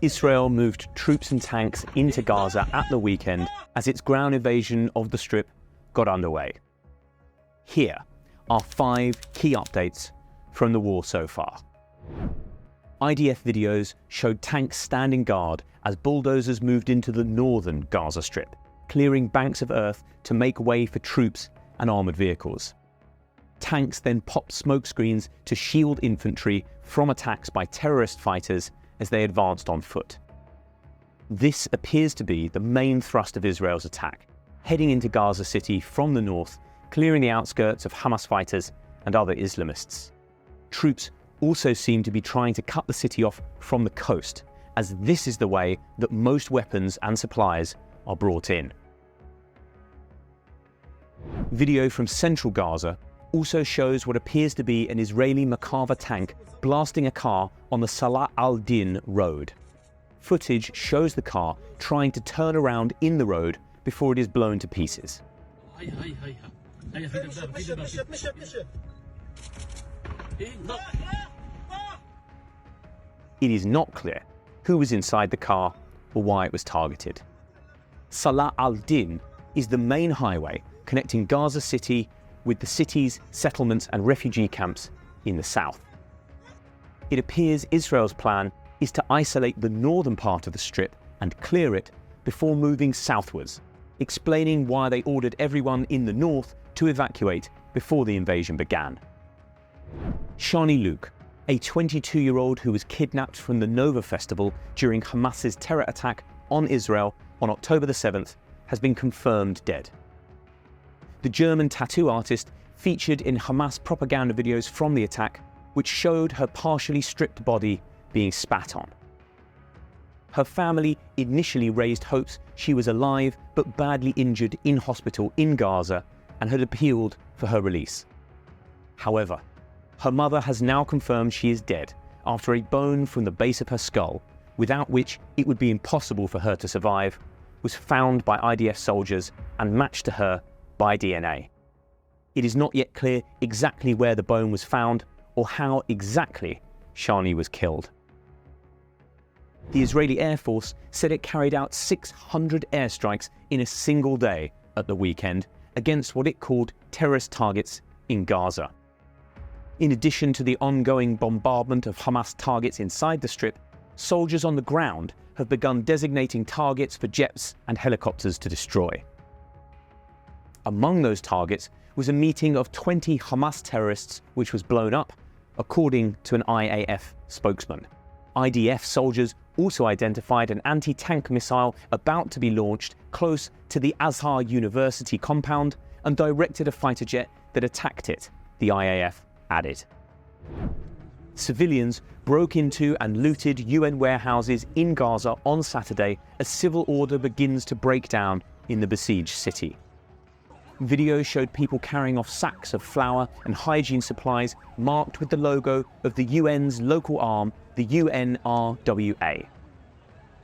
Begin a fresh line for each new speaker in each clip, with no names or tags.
Israel moved troops and tanks into Gaza at the weekend as its ground invasion of the Strip got underway. Here are 5 key updates from the war so far. IDF videos showed tanks standing guard as bulldozers moved into the northern Gaza Strip, clearing banks of earth to make way for troops and armoured vehicles. Tanks then popped smoke screens to shield infantry from attacks by terrorist fighters as they advanced on foot. This appears to be the main thrust of Israel's attack, heading into Gaza City from the north, clearing the outskirts of Hamas fighters and other Islamists. Troops also seem to be trying to cut the city off from the coast, as this is the way that most weapons and supplies are brought in. Video from central Gaza also shows what appears to be an Israeli Merkava tank blasting a car on the Salah al-Din road. Footage shows the car trying to turn around in the road before it is blown to pieces. It is not clear who was inside the car or why it was targeted. Salah al-Din is the main highway connecting Gaza City with the city's settlements and refugee camps in the south. It appears Israel's plan is to isolate the northern part of the Strip and clear it before moving southwards, explaining why they ordered everyone in the north to evacuate before the invasion began. Shani Luke, a 22-year-old who was kidnapped from the Nova Festival during Hamas's terror attack on Israel on October the 7th, has been confirmed dead. The German tattoo artist featured in Hamas propaganda videos from the attack, which showed her partially stripped body being spat on. Her family initially raised hopes she was alive but badly injured in hospital in Gaza and had appealed for her release. However, her mother has now confirmed she is dead after a bone from the base of her skull, without which it would be impossible for her to survive, was found by IDF soldiers and matched to her by DNA. It is not yet clear exactly where the bone was found or how exactly Shani was killed. The Israeli Air Force said it carried out 600 airstrikes in a single day at the weekend against what it called terrorist targets in Gaza. In addition to the ongoing bombardment of Hamas targets inside the Strip, soldiers on the ground have begun designating targets for jets and helicopters to destroy. Among those targets was a meeting of 20 Hamas terrorists which was blown up, according to an IAF spokesman. IDF soldiers also identified an anti-tank missile about to be launched close to the Azhar University compound and directed a fighter jet that attacked it, the IAF added. Civilians broke into and looted UN warehouses in Gaza on Saturday as civil order begins to break down in the besieged city. Video showed people carrying off sacks of flour and hygiene supplies marked with the logo of the UN's local arm, the UNRWA.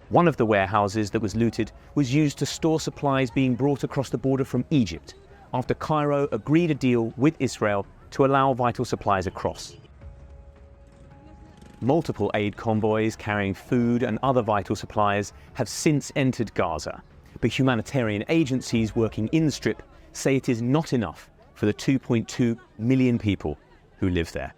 One of the warehouses that was looted was used to store supplies being brought across the border from Egypt, after Cairo agreed a deal with Israel to allow vital supplies across. Multiple aid convoys carrying food and other vital supplies have since entered Gaza, but humanitarian agencies working in the Strip say it is not enough for the 2.2 million people who live there.